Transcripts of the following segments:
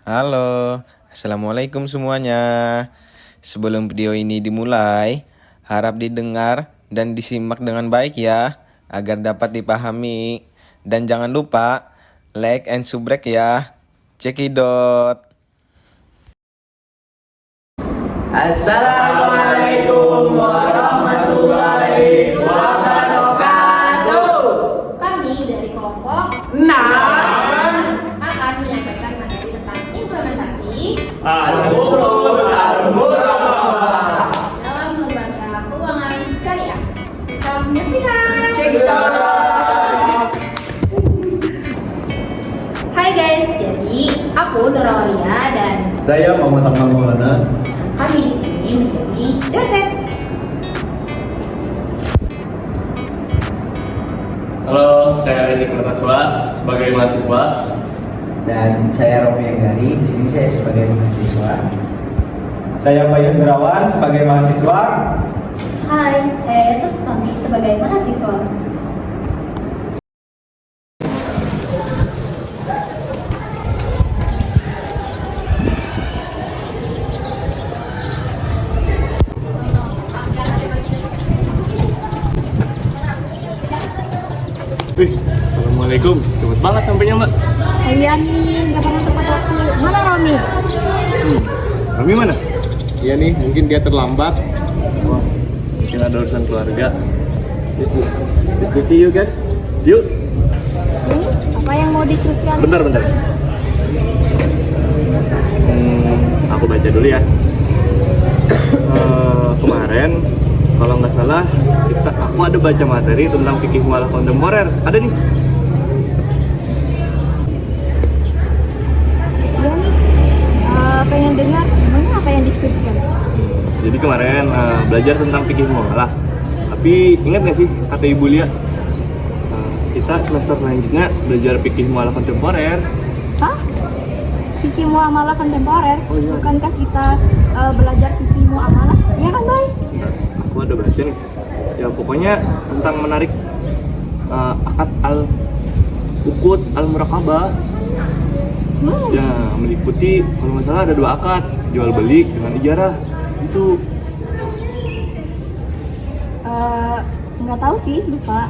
Halo, Assalamualaikum semuanya. Sebelum video ini dimulai, harap didengar dan disimak dengan baik ya, agar dapat dipahami. Dan jangan lupa like and subrek ya. Cekidot. Assalamualaikum warahmatullahi wabarakatuh. Kami dari kelompok akan menyampaikan materi tentang implementasi Al-Murabah. dalam lembaga keuangan syariah. Selamat menyaksikan. Check it out. Hai guys, jadi aku Nurawalia dan Saya Muhammad Akmal Maulana. kami di sini menjadi dosen. Halo, saya Rizik Mertaswa sebagai mahasiswa. Dan saya Romi Anggari, di sini saya sebagai mahasiswa. Saya Bayu Derawan sebagai mahasiswa. Hai, saya Esa Susanti sebagai mahasiswa. Assalamualaikum. Cepet banget sampainya, Mbak. Kalian nih nggak pernah tepat waktu. Mana Romi? Rami mana? Iya nih, mungkin dia terlambat. Wah, mungkin ada urusan keluarga. Diskusi yuk, guys. Yuk. Apa yang mau diskusikan? Bentar. Aku baca dulu ya. Kemarin, kalau nggak salah, aku ada baca materi tentang fikih muamalah kontemporer. Ada nih. Iya nih, pengen dengar gimana apa yang diskusikan. Jadi kemarin belajar tentang fikih muamalah. Tapi ingat nggak sih kata Ibu Lia? Kita semester selanjutnya belajar fikih muamalah kontemporer. Hah? Fikih muamalah kontemporer? Oh, iya. Bukankah kita belajar fikih muamalah? Iya kan, Bay? Nah, aku ada baca nih. Ya pokoknya tentang menarik akad al-uqud al-muraqabah. Ya meliputi kalau nggak salah ada 2 akad, jual beli dengan ijarah. Itu Nggak tahu sih, lupa.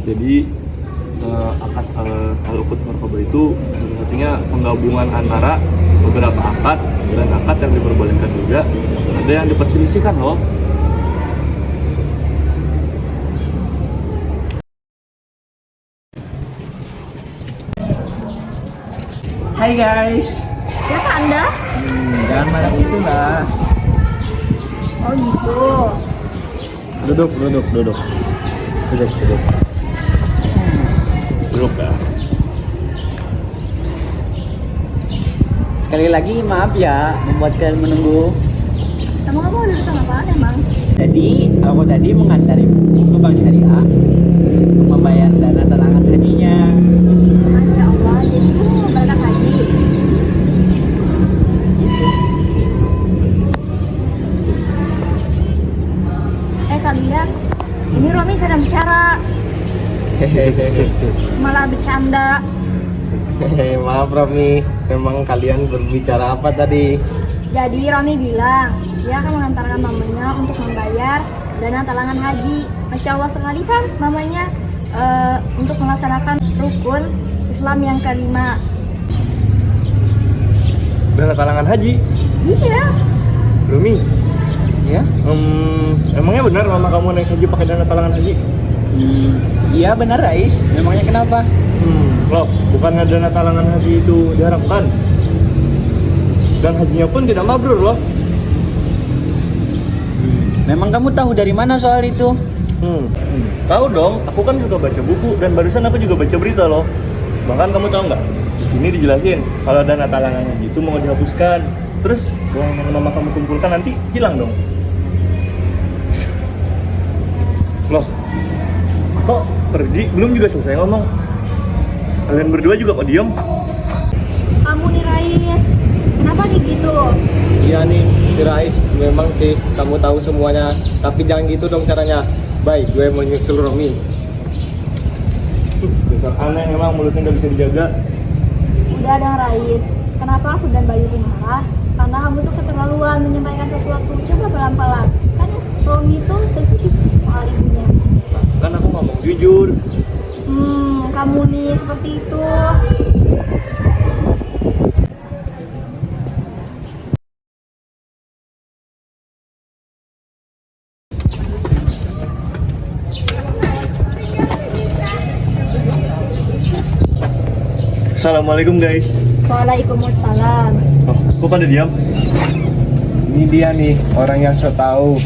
jadi akad al-uqud muraqabah itu satunya penggabungan antara beberapa akad dan akad yang diperbolehkan juga ada yang diperselisihkan loh. Hai guys. Siapa Anda? Jangan marah itu lah. Oh gitu. Duduk ya. Sekali lagi maaf ya membuat kalian menunggu. Kamu ada urusan apa emang? Jadi aku tadi mengantar ibu ke bank syariah untuk membayar dana talangan hajinya. Masya Allah, jadi kamu mau berangkat haji? Kalian, ini Romi sedang bicara, malah bercanda. Maaf Rami, memang kalian berbicara apa tadi? Jadi Romi bilang, dia akan mengantarkan mamanya untuk membayar dana talangan haji. Masya Allah sekali kan mamanya untuk melaksanakan rukun Islam yang kelima. Dana talangan haji? Iya. Rumi, Ya? emangnya benar mama kamu naik haji pakai dana talangan haji? Iya benar Rais. Memangnya kenapa? Loh, bukannya dana talangan haji itu diharapkan? Dan hajinya pun tidak mabrur loh. Memang kamu tahu dari mana soal itu? Tahu dong, aku kan juga baca buku dan barusan aku juga baca berita loh. Bahkan kamu tahu nggak? Di sini dijelasin kalau dana talangan haji itu mau dihapuskan. Terus uang yang mama kamu kumpulkan nanti hilang dong. Loh, kok pergi? Belum juga selesai ngomong. Kalian berdua juga kok diem? Kamu nih Rais, kenapa nih gitu? Iya nih, si Rais, memang sih kamu tahu semuanya. Tapi jangan gitu dong caranya. Baik, gue mau nyusul Romi. Dasar aneh emang mulutnya nggak bisa dijaga. Udah ada Rais. Kenapa aku dan Bayu tuh marah? Karena kamu tuh keterlaluan menyampaikan sesuatu. Coba pelan-pelan. Kan Romi tuh sensitif soal ibunya. Kan aku ngomong jujur. Kamu nih seperti itu. Assalamualaikum guys. Waalaikumsalam. Oh, kok pada diam? Ini dia nih orang yang so tahu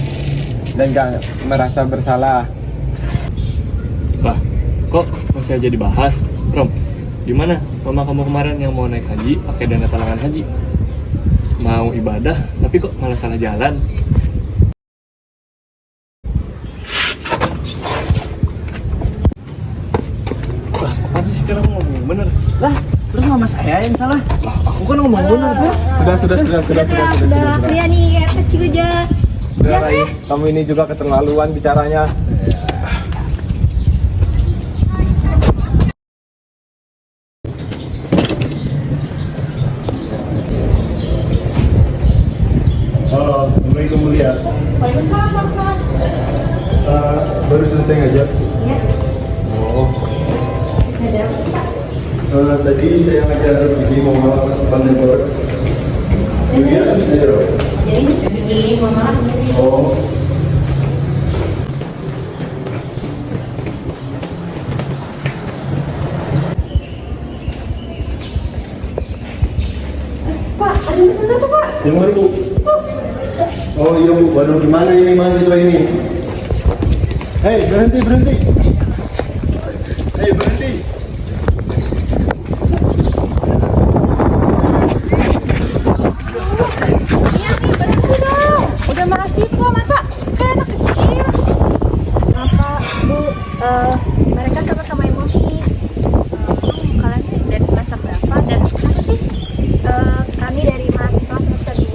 dan gak merasa bersalah. Lah, kok masih aja dibahas? Rom, gimana mama kamu kemarin yang mau naik haji pakai dana talangan haji? Mau ibadah, tapi kok malah salah jalan? Lah, apa sih kan aku ngomong bener? Lah, terus mama saya yang salah. Lah, aku kan ngomong bener. Sudah. Dia nih kayak kecil aja. Sudah, Rai. Kamu ini juga keterlaluan bicaranya. Halo, Assalamualaikum mulia. Waalaikumsalam, Pak. Baru selesai ngajar? Ya, Oh, bisa tadi saya ngajar di Muhammad Bandengor. Dunia habis ngajar apa? Jadi begini, Mama. Oh, Pak, ada yang bener tuh, Pak. Assalamualaikum. Oh iya Bu, waduh gimana ini mahasiswa ini? Hei, berhenti. Hei, berhenti. Udah mahasiswa, masa kayak anak kecil? Kenapa, Bu? Mereka sama-sama emosi. Kalian dari semester berapa? Dan kenapa sih? Kami dari mahasiswa semester 2,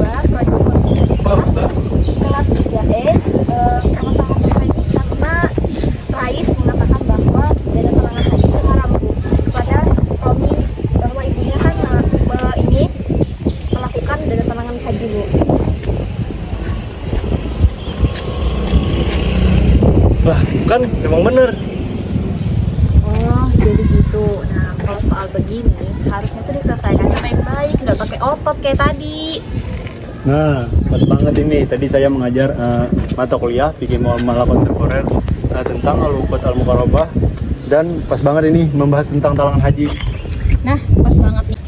kelas 3E, sama-sama bermain karena Rais mengatakan bahwa dana talangan haji itu haram, Bu. Kepada Romi, bahwa ibunya kan ini melakukan dana talangan haji, Bu. Lah, kan emang bener. Oh, jadi gitu. Nah, kalau soal begini, harusnya tuh diselesaikannya baik-baik, nggak pakai otot kayak tadi. Nah, pas banget ini. Tadi saya mengajar mata kuliah fikih muamalah kontemporer tentang al-uqud al-muqarrabah, dan pas banget ini membahas tentang talangan haji. Nah, pas banget nih.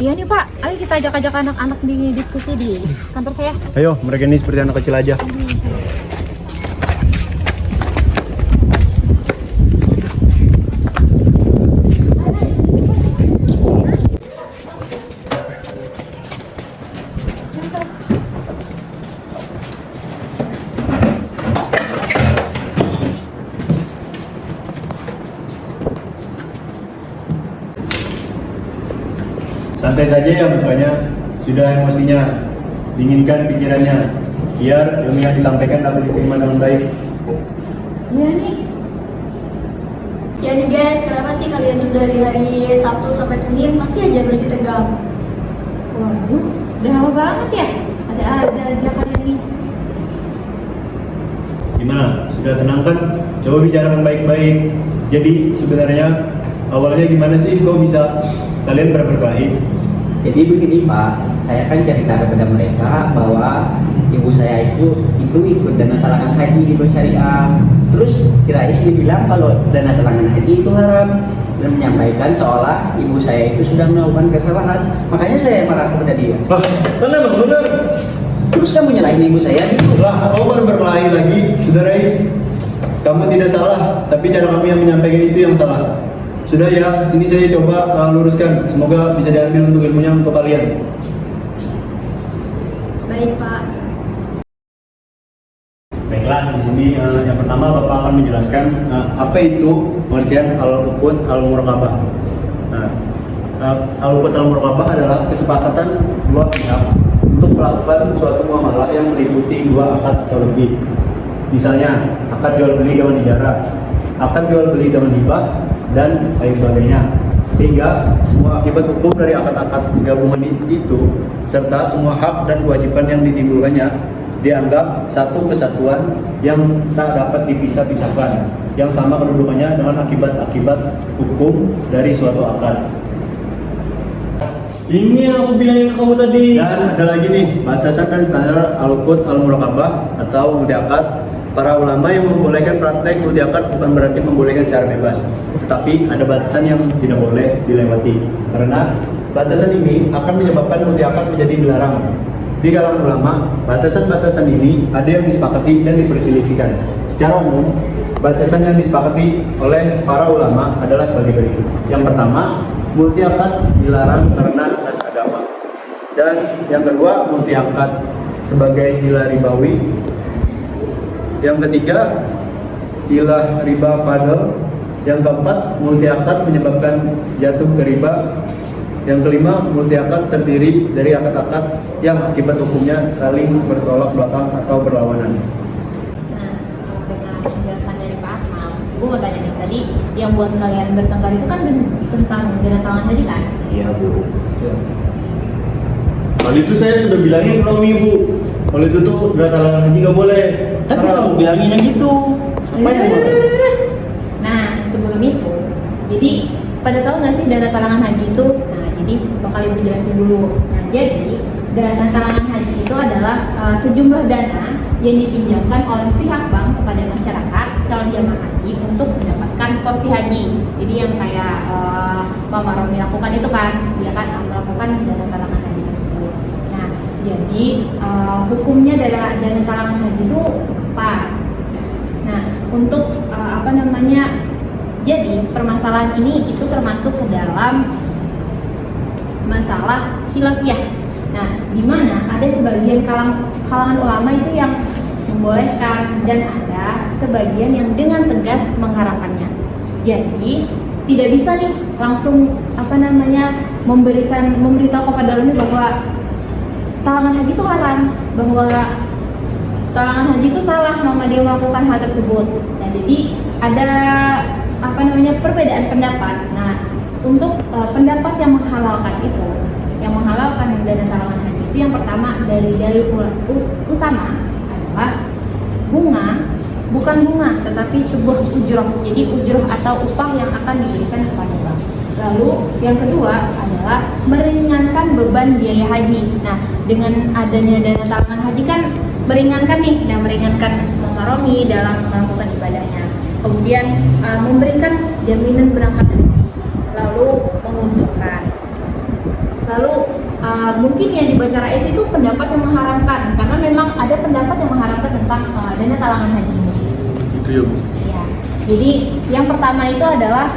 Iya nih, Pak. Ayo kita ajak-ajak anak-anak di diskusi di kantor saya. Ayo, mereka ini seperti anak kecil aja. Santai saja ya mukanya, sudah emosinya, dinginkan pikirannya, biar ilmu yang disampaikan dapat diterima dengan baik. Iya nih. Ya nih guys, kenapa sih kalian tuh dari hari Sabtu sampai Senin masih aja bersih tegang? Waduh, udah lama banget ya? Ada aja kalian nih. Gimana? Sudah tenang kan? Coba bicarakan baik-baik. Jadi sebenarnya awalnya gimana sih kok bisa kalian berkelahi? Jadi begini Pak, saya kan cerita kepada mereka bahwa ibu saya itu ikut dana talangan haji di Bank Syariah. Terus si Rais bilang kalau dana talangan haji itu haram dan menyampaikan seolah ibu saya itu sudah melakukan kesalahan. Makanya saya marah kepada dia. Lah, kan emang bener. Terus kamu nyalahin ibu saya gitu? Lah, kau baru berkelahi lagi, sudah Rais. Kamu tidak salah, tapi cara kami yang menyampaikan itu yang salah. Sudah ya, sini saya coba luruskan. Semoga bisa diambil untuk ilmunya untuk kalian. Baik, Pak. Baiklah, di sini yang pertama Bapak akan menjelaskan apa itu pengertian al-uqud al-muraqabah. Nah, al-uqud al-muraqabah adalah kesepakatan dua pihak untuk melakukan suatu muamalah yang meliputi dua akad atau lebih. Misalnya, akad jual beli dengan ijarah, akad jual beli dengan hibah, dan lain sebagainya. sehingga semua akibat hukum dari akad-akad gabungan itu serta semua hak dan kewajiban yang ditimbulkannya dianggap satu kesatuan yang tak dapat dipisah-pisahkan, yang sama kedudukannya dengan akibat-akibat hukum dari suatu akad. Ini yang aku bilangin ke kamu tadi. Dan ada lagi nih, batasan dan standar al-uqud al-muraqabah atau multi akad. Para ulama yang membolehkan praktek multi akad bukan berarti membolehkan secara bebas, tetapi ada batasan yang tidak boleh dilewati. Karena batasan ini akan menyebabkan multi akad menjadi dilarang. Di kalangan ulama, batasan-batasan ini ada yang disepakati dan diperselisihkan. Secara umum, batasan yang disepakati oleh para ulama adalah sebagai berikut. Yang pertama, multi akad dilarang karena nas agama. Dan yang kedua, multi akad sebagai hilah ribawi. Yang ketiga, hilah riba fadl. Yang keempat, multi akad menyebabkan jatuh ke riba. Yang kelima, multi akad terdiri dari akad-akad yang akibat hukumnya saling bertolak belakang atau berlawanan. Nah, setelah dengar penjelasan dari Pak Akmal, Ibu mau tanya nih, tadi yang buat kalian bertengkar itu kan tentang dana talangan tadi kan? Iya Bu. Kali itu saya sudah bilangin ke Romi, Bu. Kalau itu tuh dana talangan haji nggak boleh. Tapi kamu bilanginnya gitu. Siapa yang boleh? Nah, sebelum itu, jadi pada tahu nggak sih dana talangan haji itu? Nah, jadi bakal Ibu jelasin dulu. Nah, jadi dana talangan haji itu adalah sejumlah dana yang dipinjamkan oleh pihak bank kepada masyarakat calon jamaah haji untuk mendapatkan porsi haji. Jadi yang kayak Mama Romi lakukan itu kan, dia kan melakukan dana talangan haji tersebut. Nah, jadi hukumnya dana talangan haji itu apa? Nah, untuk jadi permasalahan ini itu termasuk ke dalam masalah khilafiyah. Nah, di mana ada sebagian kalangan ulama itu yang membolehkan dan ada sebagian yang dengan tegas mengharamkannya. Jadi tidak bisa nih langsung memberitahu kepada ulama bahwa talangan haji itu haram, bahwa talangan haji itu salah mama dia melakukan hal tersebut. Nah, jadi ada perbedaan pendapat. Nah, untuk pendapat yang menghalalkan dana talangan haji itu yang pertama dari dalil utama adalah bukan bunga tetapi sebuah ujroh. Jadi ujroh atau upah yang akan diberikan kepada bank. Lalu yang kedua adalah meringankan beban biaya haji. Nah, dengan adanya dana talangan haji kan meringankan Mama Romi dalam melakukan ibadahnya. Kemudian memberikan jaminan berangkat haji, lalu menguntungkan. Lalu mungkin yang dibaca Rais itu pendapat yang mengharamkan, karena memang ada pendapat yang mengharamkan tentang dana talangan haji ini. Itu ya, Bu. Ya. Jadi yang pertama itu adalah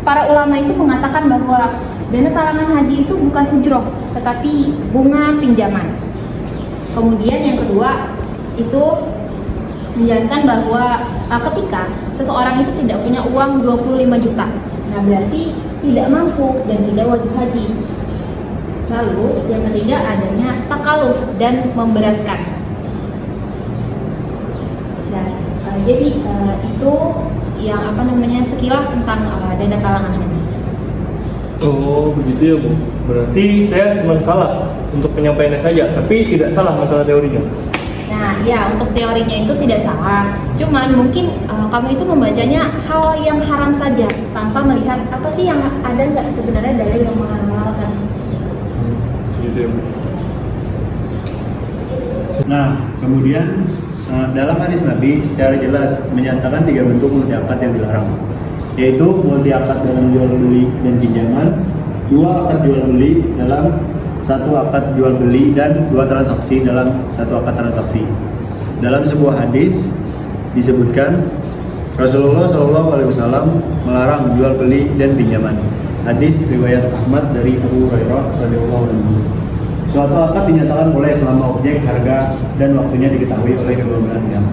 para ulama itu mengatakan bahwa dana talangan haji itu bukan ujroh, tetapi bunga pinjaman. Kemudian yang kedua itu menjelaskan bahwa ketika seseorang itu tidak punya uang 25 juta, nah berarti tidak mampu dan tidak wajib haji. Lalu yang ketiga adanya takaluf dan memberatkan. Dan jadi itu yang sekilas tentang dana talangan haji. Oh, begitu ya, Bu. Berarti saya cuma salah untuk penyampaiannya saja, tapi tidak salah masalah teorinya. Nah, ya untuk teorinya itu tidak salah. Cuman mungkin kamu itu membacanya hal yang haram saja tanpa melihat apa sih yang ada nggak sebenarnya dalil yang menghalalkan. Gitu ya, Bu. Nah, kemudian dalam hadis Nabi secara jelas menyatakan 3 bentuk multi akad yang dilarang, yaitu multi akad dalam jual beli dan pinjaman, 2 akad jual beli dalam 1 akad jual beli, dan 2 transaksi dalam 1 akad transaksi. Dalam sebuah hadis disebutkan Rasulullah SAW melarang jual beli dan pinjaman. Hadis riwayat Ahmad dari Abu Hurairah radhiyallahu anhu. Suatu akad dinyatakan boleh selama objek, harga, dan waktunya diketahui oleh kedua belah pihak.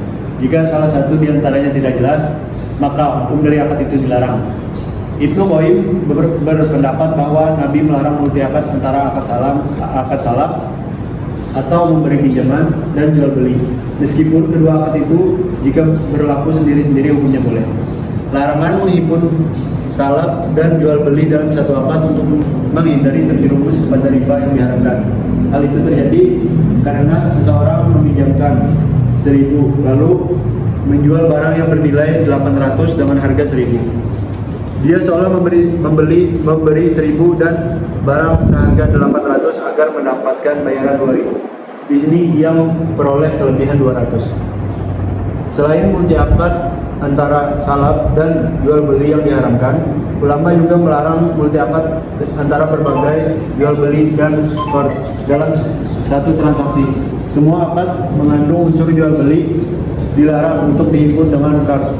Jika salah satu di antaranya tidak jelas, maka hukum dari akad itu dilarang. Ibnu Qayyim berpendapat bahwa Nabi melarang multi akad antara akad salaf atau memberi pinjaman dan jual beli. Meskipun kedua akad itu jika berlaku sendiri-sendiri hukumnya boleh. Larangan menghimpun salaf dan jual beli dalam satu akad untuk menghindari terjerumus kepada riba yang diharamkan. Hal itu terjadi karena seseorang meminjamkan 1.000 lalu menjual barang yang bernilai 800 dengan harga 1.000. Dia seolah memberi 1.000 dan barang seharga 800 agar mendapatkan bayaran 2.000. Di sini ia memperoleh kelebihan 200. Selain multi akad antara salaf dan jual beli yang diharamkan, ulama juga melarang multi akad antara berbagai jual beli dan qard dalam satu transaksi. Semua akad mengandung unsur jual beli dilarang untuk dihimpun dengan qard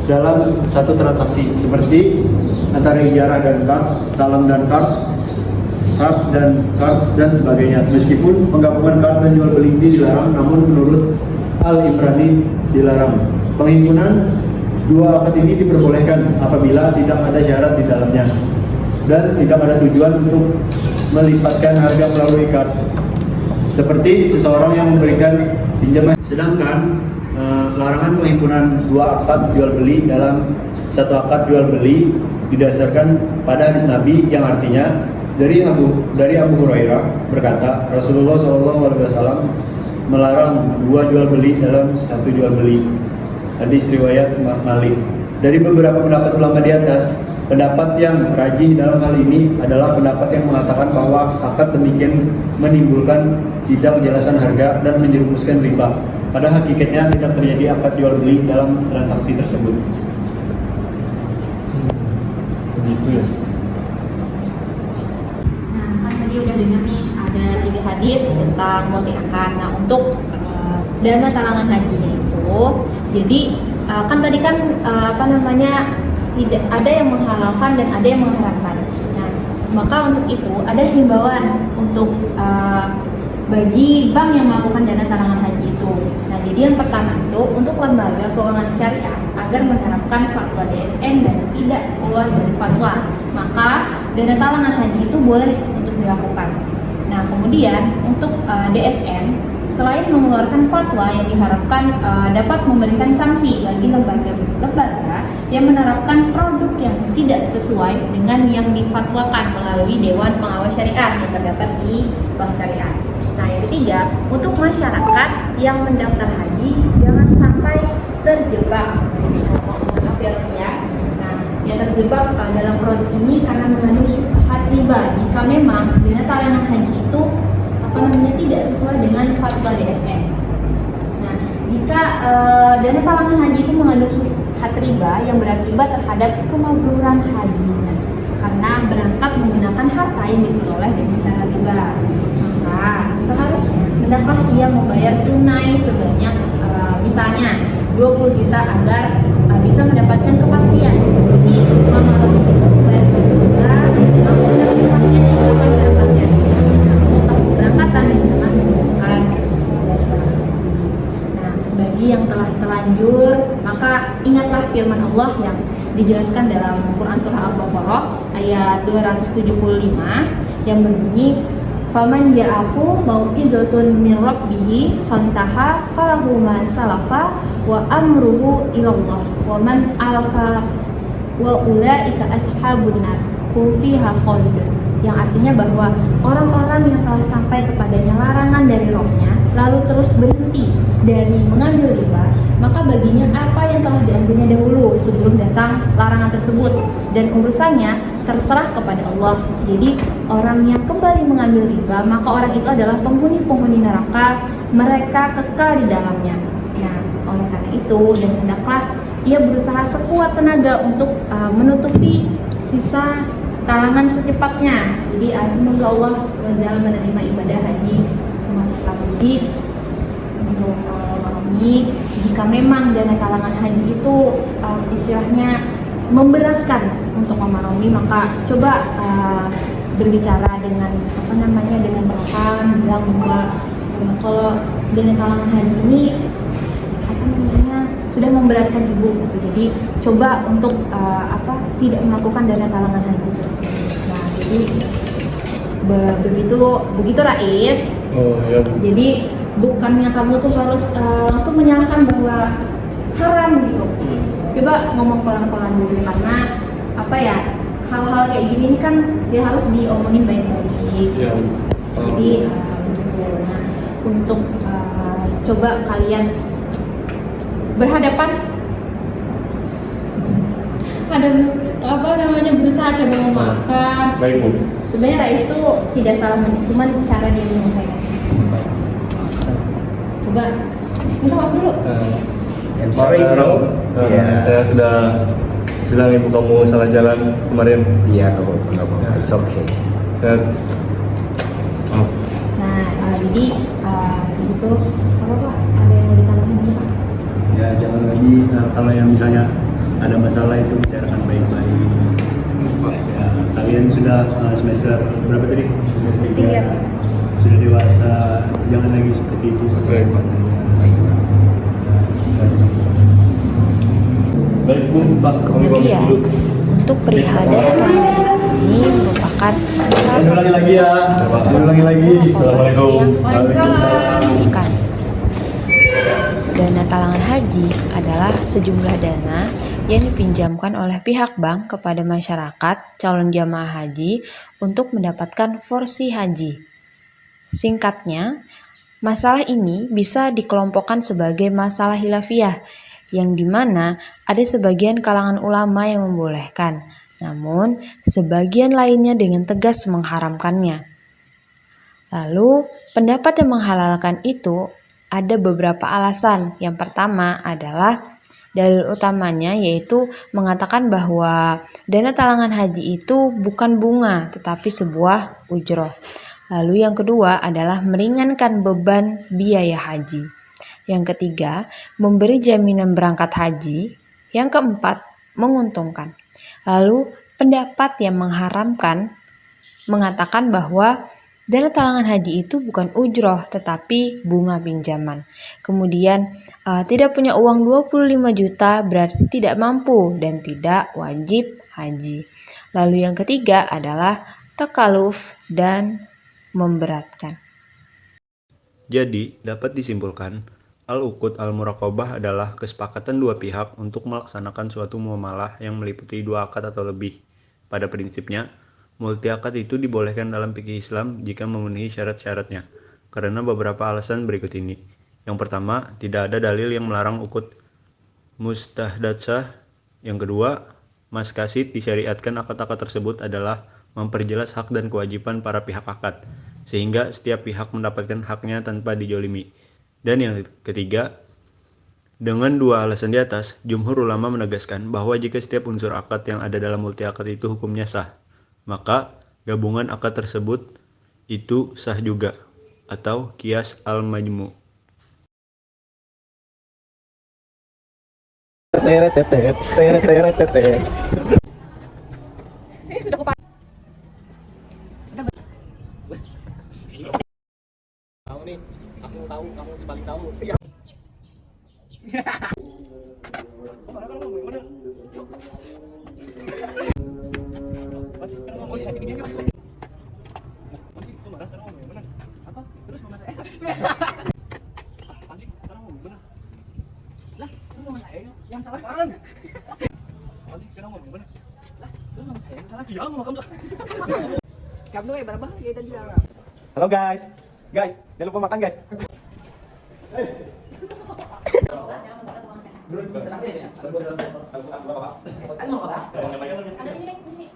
dalam satu transaksi, seperti antara ijarah dan qard, salam dan qard, sab dan qard dan sebagainya. Meskipun penggabungan qard dan jual beli ini dilarang, namun menurut Al-Ibrani dilarang. Penghimpunan dua akad ini diperbolehkan apabila tidak ada syarat di dalamnya dan tidak ada tujuan untuk melipatkan harga melalui qard, seperti seseorang yang memberikan pinjaman. Sedangkan larangan penghimpunan dua akad jual beli dalam satu akad jual beli didasarkan pada hadis Nabi yang artinya dari Abu Hurairah berkata, Rasulullah SAW melarang dua jual beli dalam satu jual beli. Hadis riwayat Malik. Dari beberapa pendapat ulama di atas, pendapat yang rajih dalam hal ini adalah pendapat yang mengatakan bahwa akad demikian menimbulkan tidak kejelasan harga dan menjerumuskan riba. Pada hakikatnya tidak terjadi akad jual beli dalam transaksi tersebut. Begitu ya. Nah, kan tadi udah denger nih ada 3 hadis tentang multi akad. Nah, untuk dana talangan hajinya itu, jadi kan tadi kan tidak ada yang menghalalkan dan ada yang mengharamkan. Nah, maka untuk itu ada himbauan untuk bagi bank yang melakukan dana talangan haji itu. Nah, jadi yang pertama itu untuk lembaga keuangan syariah agar menerapkan fatwa DSN dan tidak keluar dari fatwa, maka dana talangan haji itu boleh untuk dilakukan. Nah, kemudian untuk DSN selain mengeluarkan fatwa yang diharapkan dapat memberikan sanksi bagi lembaga yang menerapkan produk yang tidak sesuai dengan yang difatwakan melalui Dewan Pengawas Syariah yang terdapat di Bank Syariah. Nah, yang ketiga, untuk masyarakat yang mendaftar haji jangan sampai terjebak. Maaf ya. Nah, yang terjebak dalam produk ini karena mengandung syubhat riba. Jika memang dana talangan haji itu tidak sesuai dengan fatwa DSN. Nah, jika dana talangan haji itu mengandung syubhat riba yang berakibat terhadap kemabruran hajinya karena berangkat menggunakan harta yang diperoleh dengan cara riba, maka seharusnya hendaklah ia membayar tunai sebanyak misalnya 20 juta agar bisa mendapatkan kepastian. Jadi mamaran itu membayar 20 juta langsung mendapat kepastian di kapan berangkatnya. Berangkatan dan jangan menggunakan. Nah, bagi yang telah terlanjur, maka ingatlah firman Allah yang dijelaskan dalam Quran Surah Al-Baqarah ayat 275 yang berbunyi, faman ja'ahu mau'izatun min rabbih fantaha falahu ma salafa wa amruhu ilallah wa man alafa wa ulaika ashabun nar hum fiha khalidun. Yang artinya bahwa orang-orang yang telah sampai kepadanya larangan dari Rohnya lalu terus berhenti dari mengambil riba, maka baginya apa yang telah diambilnya dahulu sebelum datang larangan tersebut, dan urusannya terserah kepada Allah. Jadi orang yang kembali mengambil riba, maka orang itu adalah penghuni-penghuni neraka, mereka kekal di dalamnya. Nah, oleh karena itu, dan hendaklah ia berusaha sekuat tenaga untuk menutupi sisa talangan secepatnya. Jadi semoga Allah SWT menerima ibadah haji umat Islam ini. Untuk memahami jika memang dana talangan haji itu istilahnya memberatkan untuk memahami, maka coba berbicara dengan dengan perlahan, bilang bahwa kalau dana talangan haji ini sudah memberatkan ibu gitu. Jadi coba untuk tidak melakukan dana talangan haji tersebut. Nah, jadi begitu Rais. Oh, ya. Jadi bukannya kamu tuh harus langsung menyalahkan bahwa haram gitu. Coba ngomong pelan-pelan dulu, karena apa ya, hal-hal kayak gini ini kan dia harus diomongin baik-baik. Iya. Jadi begitu. Nah, untuk coba kalian berhadapan, ada apa namanya, berusaha coba memaafkan. Baik, Bu. Sebenarnya Rais tuh tidak salah, cuman cara dia menyampaikan. Coba minta maaf dulu. Sorry bro. Saya sudah bilang ibu kamu salah jalan kemarin. Iya, nggak apa-apa. It's okay. Saya Jadi itu apa Pak? Ada yang mau ditambahkan Pak? Ya jangan lagi kalau yang misalnya ada masalah itu bicarakan baik-baik. Ya, kalian sudah semester berapa tadi? Semester 3. Sudah dewasa, jangan lagi seperti itu. Baik, Pak. Baik, Bu, Pak. Kami pamit Kemudian, dulu. untuk perihal dana talangan haji ini merupakan salah satu Ulangi lagi ya. Ulangi lagi. Assalamualaikum. yang diklasifikasikan. Dana talangan haji adalah sejumlah dana yang dipinjamkan oleh pihak bank kepada masyarakat calon jamaah haji untuk mendapatkan porsi haji. Singkatnya, masalah ini bisa dikelompokkan sebagai masalah khilafiyah, yang dimana ada sebagian kalangan ulama yang membolehkan, namun sebagian lainnya dengan tegas mengharamkannya. Lalu, pendapat yang menghalalkan itu ada beberapa alasan. Yang pertama adalah dalil utamanya yaitu mengatakan bahwa dana talangan haji itu bukan bunga tetapi sebuah ujroh. Lalu yang kedua adalah meringankan beban biaya haji. Yang ketiga, memberi jaminan berangkat haji. Yang keempat, menguntungkan. Lalu, pendapat yang mengharamkan mengatakan bahwa dana talangan haji itu bukan ujroh tetapi bunga pinjaman. Kemudian, tidak punya uang 25 juta berarti tidak mampu dan tidak wajib haji. Lalu yang ketiga adalah takaluf dan memberatkan. Jadi, dapat disimpulkan, al-uqud al-muraqabah adalah kesepakatan dua pihak untuk melaksanakan suatu muamalah yang meliputi dua akad atau lebih. Pada prinsipnya, multi akad itu dibolehkan dalam fikih Islam jika memenuhi syarat-syaratnya, karena beberapa alasan berikut ini. Yang pertama, tidak ada dalil yang melarang uqud mustahdatsah. Yang kedua, mas kasid disyariatkan akad-akad tersebut adalah memperjelas hak dan kewajiban para pihak akad, sehingga setiap pihak mendapatkan haknya tanpa dijolimi. Dan yang ketiga, dengan dua alasan di atas, jumhur ulama menegaskan bahwa jika setiap unsur akad yang ada dalam multi akad itu hukumnya sah, maka gabungan akad tersebut itu sah juga, atau qiyas al-majmu'. Halo guys, jangan lupa makan guys. Agak sini, sini.